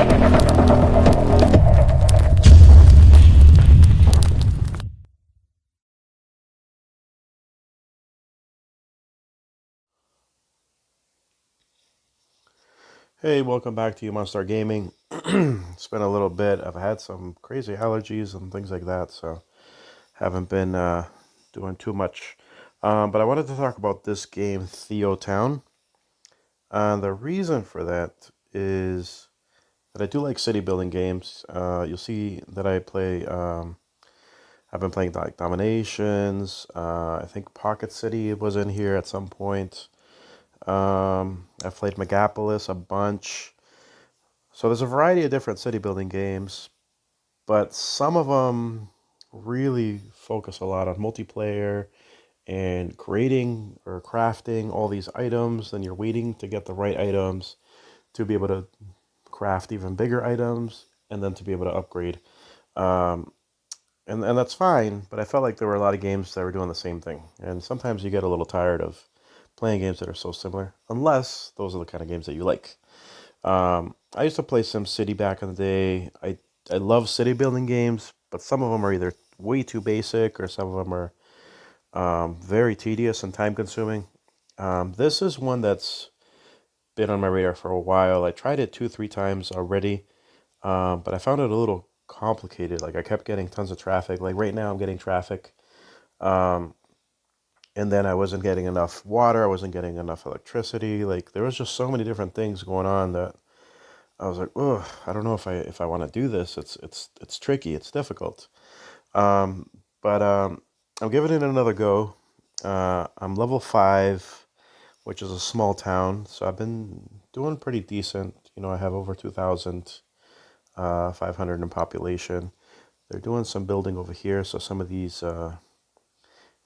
Hey, welcome back to You Monster Gaming. It's been a little bit. I've had some crazy allergies and things like that, so haven't been doing too much. But I wanted to talk about this game, TheoTown. The reason for that is that I do like city building games. You'll see that I play. I've been playing like Dominations. I think Pocket City was in here at some point. I've played Megapolis a bunch. So there's a variety of different city building games, but some of them really focus a lot on multiplayer and creating or crafting all these items. Then you're waiting to get the right items to be able to craft even bigger items and then to be able to upgrade. Um, and that's fine, but I felt like there were a lot of games that were doing the same thing. And sometimes you get a little tired of playing games that are so similar, unless those are the kind of games that you like. I used to play SimCity back in the day. I love city building games, but some of them are either way too basic or some of them are very tedious and time consuming. This is one that's been on my radar for a while. I tried it 2, 3 times already, but I found it a little complicated. Like I kept getting tons of traffic. Like right now, I'm getting traffic, um, and then I wasn't getting enough water. I wasn't getting enough electricity. Like there was just so many different things going on that I was like, oh, I don't know if I want to do this. It's tricky. It's difficult. Um, but I'm giving it another go. I'm level 5, which is a small town, so I've been doing pretty decent. You know, I have over 2,000 500 in population. They're doing some building over here, so some of these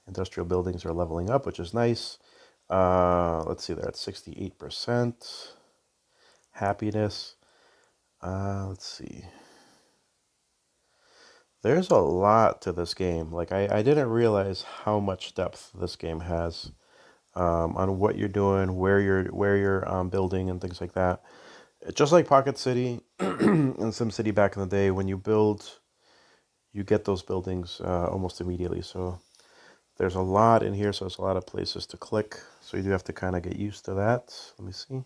industrial buildings are leveling up, which is nice. Let's see, they're at 68% happiness. Let's see. There's a lot to this game. Like I didn't realize how much depth this game has on what you're doing, where you're building, and things like that. Just like Pocket City and SimCity back in the day, when you build, you get those buildings almost immediately. So there's a lot in here, so there's a lot of places to click. So you do have to kind of get used to that. Let me see.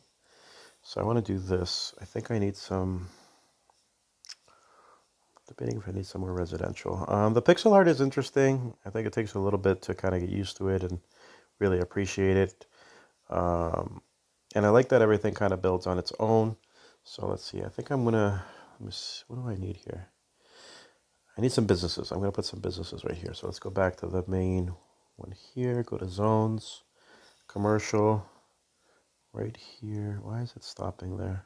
So I want to do this. I think I need some. Debating if I need some more residential. The pixel art is interesting. I think it takes a little bit to kind of get used to it and really appreciate it. Um, and I like that everything kind of builds on its own. So let's see. I think I'm gonna. Let me see, what do I need here? I need some businesses. I'm gonna put some businesses right here. So let's go back to the main one here. Go to zones, commercial, right here. Why is it stopping there?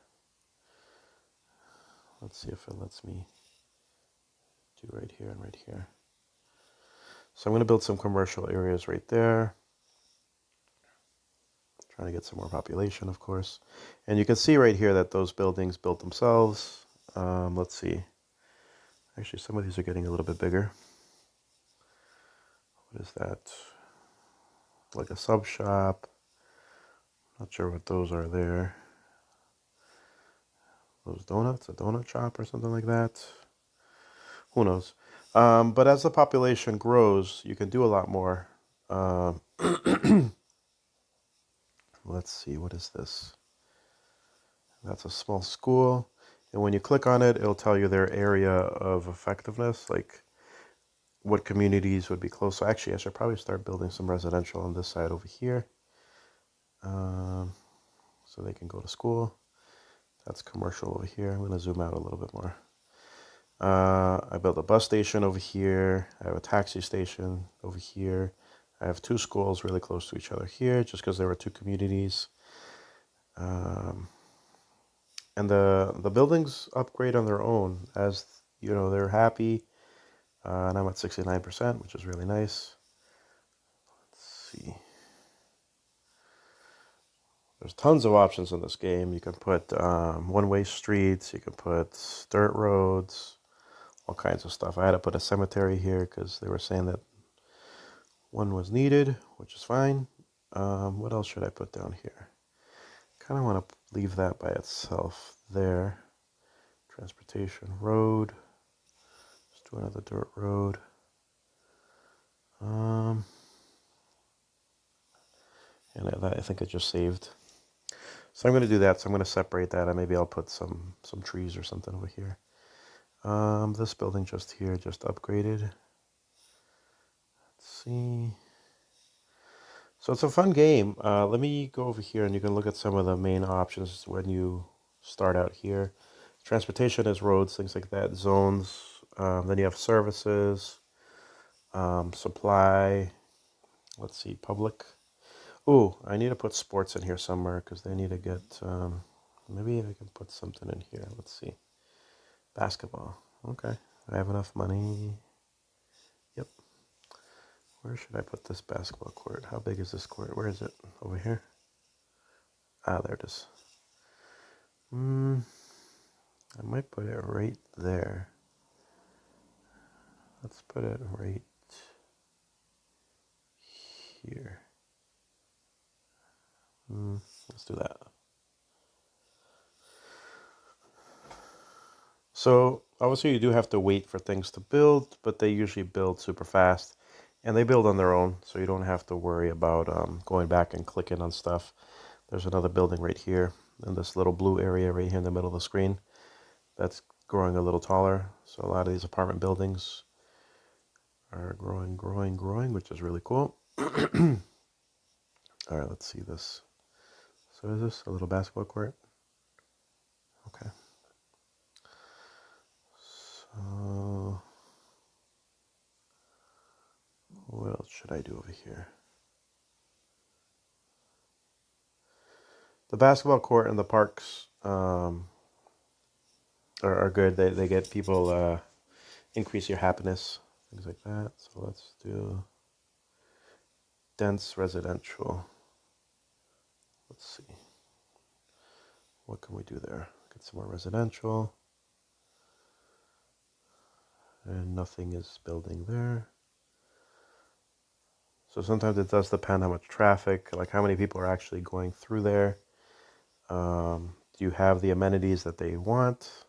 Let's see if it lets me do right here and right here. So I'm going to build some commercial areas right there. Trying to get some more population, of course. And you can see right here that those buildings built themselves. Let's see. Actually, some of these are getting a little bit bigger. What is that? Like a sub shop. Not sure what those are there. Those donuts? A donut shop or something like that? Who knows? But as the population grows, you can do a lot more. Um, let's see, what is this? That's a small school. And when you click on it, it'll tell you their area of effectiveness, like what communities would be close. So actually, I should probably start building some residential on this side over here, um, so they can go to school. That's commercial over here. I'm going to zoom out a little bit more. I built a bus station over here. I have a taxi station over here. I have 2 schools really close to each other here, just because there were 2 communities. Um, and the buildings upgrade on their own as you know they're happy. And I'm at 69%, which is really nice. Let's see. There's tons of options in this game. You can put one-way streets. You can put dirt roads, all kinds of stuff. I had to put a cemetery here because they were saying that one was needed, which is fine. What else should I put down here? Kind of want to leave that by itself there. Transportation road. Let's do another dirt road. And I think it just saved. So I'm going to do that. So I'm going to separate that, and maybe I'll put some trees or something over here. This building just here, just upgraded. Let's see. So it's a fun game. Let me go over here, and you can look at some of the main options when you start out here. Transportation is roads, things like that, zones. Then you have services, supply. Let's see, public. Ooh, I need to put sports in here somewhere because they need to get, maybe I can put something in here. Let's see. Basketball. Okay, I have enough money. Yep. Where should I put this basketball court? How big is this court? Where is it? Over here? Ah, there it is. I might put it right there. Let's put it right here. Let's do that. So obviously you do have to wait for things to build, but they usually build super fast, and they build on their own, so you don't have to worry about going back and clicking on stuff. There's another building right here in this little blue area right here in the middle of the screen. That's growing a little taller. So a lot of these apartment buildings are growing, which is really cool. All right, let's see this. So is this a little basketball court? Okay. So what else should I do over here? The basketball court and the parks are good. They get people, increase your happiness, things like that. So let's do dense residential. Let's see. What can we do there? Get some more residential. And nothing is building there. So sometimes it does depend how much traffic, like how many people are actually going through there. Do you have the amenities that they want?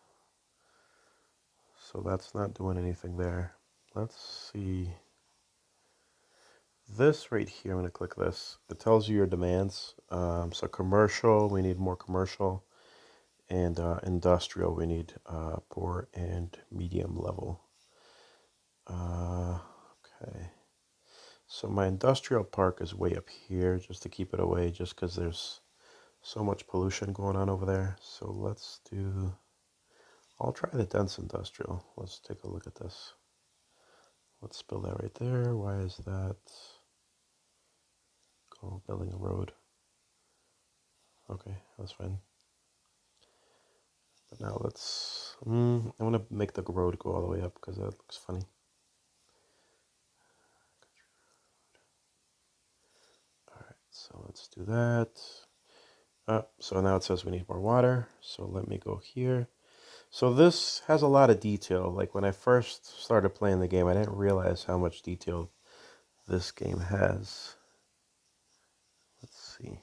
So that's not doing anything there. Let's see. This right here, I'm going to click this. It tells you your demands. So commercial, we need more commercial. And industrial, we need poor and medium level. Okay. So my industrial park is way up here, just to keep it away, just because there's so much pollution going on over there. So let's do, I'll try the dense industrial. Let's take a look at this. Let's build that right there. Why is that? Go building a road. Okay, that's fine. But now let's, I want to make the road go all the way up because that looks funny. All right, so let's do that. So now it says we need more water. So let me go here. So this has a lot of detail. Like when I first started playing the game, I didn't realize how much detail this game has. Let's see.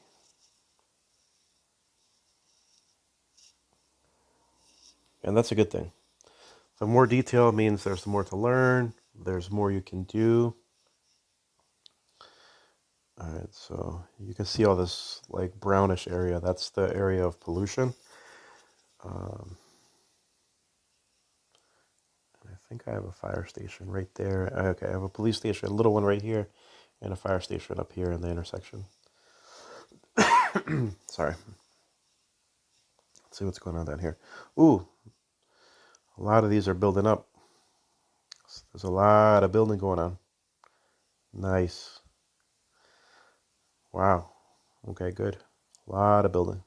And that's a good thing. The more detail means there's more to learn. There's more you can do. All right, so you can see all this like brownish area. That's the area of pollution. I think I have a fire station right there. Okay, I have a police station, a little one right here, and a fire station up here in the intersection. Sorry. Let's see what's going on down here. Ooh, a lot of these are building up. There's a lot of building going on. Nice. Wow. Okay, good. A lot of building.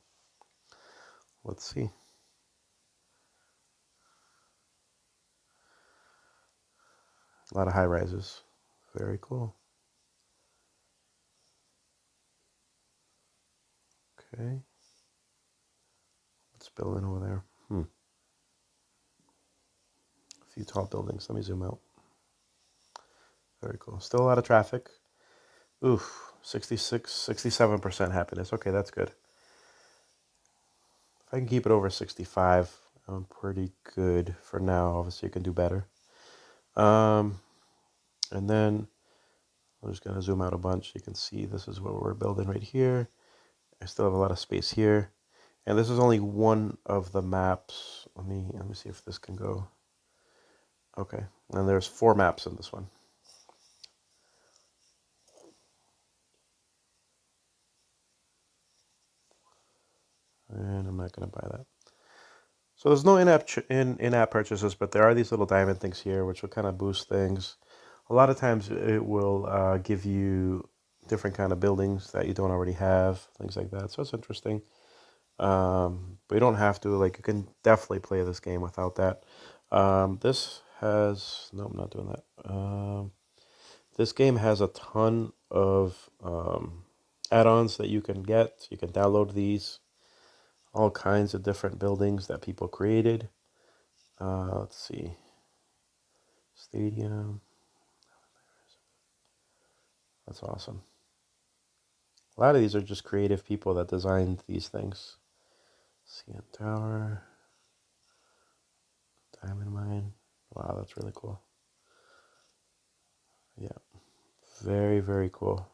Let's see. A lot of high rises. Very cool. Okay. What's building over there? A few tall buildings. Let me zoom out. Very cool. Still a lot of traffic. Oof. 66, 67% happiness. Okay, that's good. If I can keep it over 65, doing pretty good for now. Obviously, you can do better. And then I'm just going to zoom out a bunch. You can see this is what we're building right here. I still have a lot of space here. And this is only one of the maps. Let me see if this can go. Okay, and there's 4 maps in this one. And I'm not going to buy that. So there's no in-app purchases, but there are these little diamond things here, which will kind of boost things. A lot of times it will give you different kind of buildings that you don't already have, things like that. So it's interesting. But you don't have to. Like, you can definitely play this game without that. This has... No, I'm not doing that. This game has a ton of add-ons that you can get. You can download these. All kinds of different buildings that people created. Let's see. Stadium. That's awesome. A lot of these are just creative people that designed these things. CN Tower. Diamond Mine. Wow, that's really cool. Yeah. Very, very cool.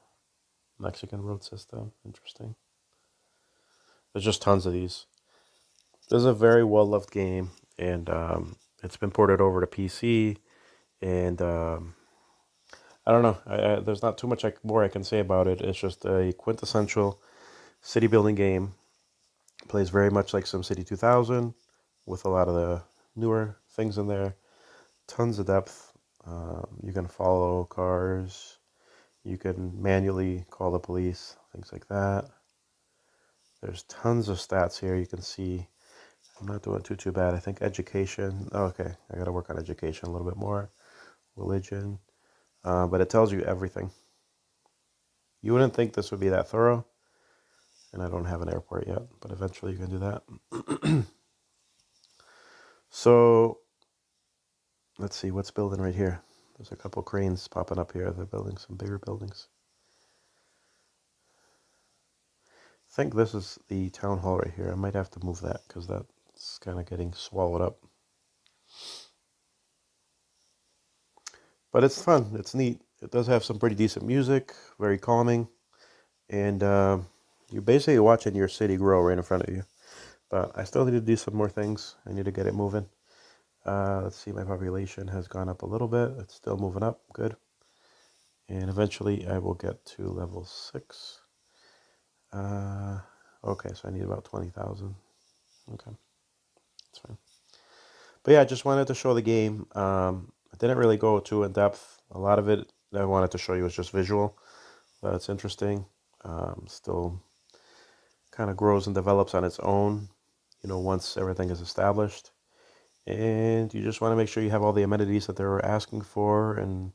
Mexican road system. Interesting. There's just tons of these. This is a very well-loved game, and it's been ported over to PC, and I don't know. There's not too much more I can say about it. It's just a quintessential city building game. It plays very much like SimCity 2000, with a lot of the newer things in there. Tons of depth. You can follow cars. You can manually call the police, things like that. There's tons of stats here. You can see I'm not doing too bad. I think education. Oh, okay, I got to work on education a little bit more. Religion. But it tells you everything. You wouldn't think this would be that thorough. And I don't have an airport yet, but eventually you can do that. So, let's see, what's building right here? There's a couple cranes popping up here. They're building some bigger buildings. I think this is the town hall right here. I might have to move that because that's kind of getting swallowed up. But it's fun. It's neat. It does have some pretty decent music, very calming. And you're basically watching your city grow right in front of you. But I still need to do some more things. I need to get it moving. Let's see, my population has gone up a little bit. It's still moving up. Good. And eventually I will get to level 6. Okay, so I need about 20,000. Okay, that's fine. But yeah, I just wanted to show the game. I didn't really go too in depth. A lot of it that I wanted to show you was just visual. But it's interesting. Still kind of grows and develops on its own, once everything is established. And you just want to make sure you have all the amenities that they're asking for, and,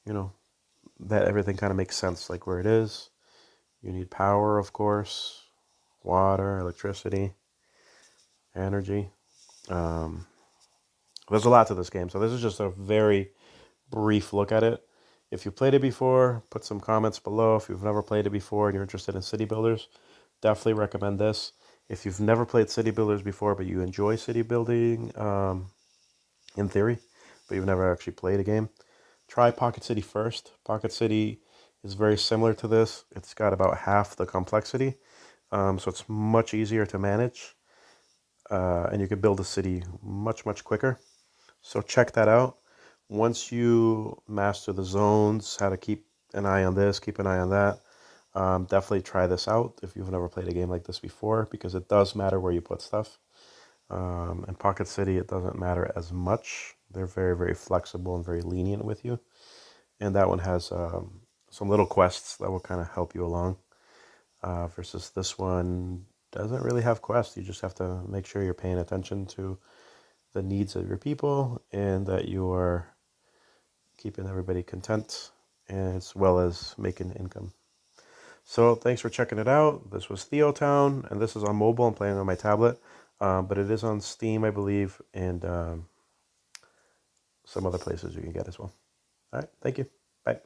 that everything kind of makes sense, like where it is. You need power, of course, water, electricity, energy. There's a lot to this game, so this is just a very brief look at it. If you played it before, put some comments below. If you've never played it before and you're interested in city builders, definitely recommend this. If you've never played city builders before, but you enjoy city building in theory, but you've never actually played a game, try Pocket City first. Pocket City is very similar to this. It's got about half the complexity, so it's much easier to manage, and you can build a city much, much quicker. So check that out. Once you master the zones, how to keep an eye on this, keep an eye on that, definitely try this out if you've never played a game like this before, because it does matter where you put stuff. In Pocket City, it doesn't matter as much. They're very, very flexible and very lenient with you. And that one has some little quests that will kind of help you along. Versus this one doesn't really have quests. You just have to make sure you're paying attention to the needs of your people and that you are keeping everybody content, as well as making income. So thanks for checking it out. This was TheoTown, and this is on mobile. I'm playing on my tablet, but it is on Steam, I believe, and some other places you can get as well. All right, thank you. Bye.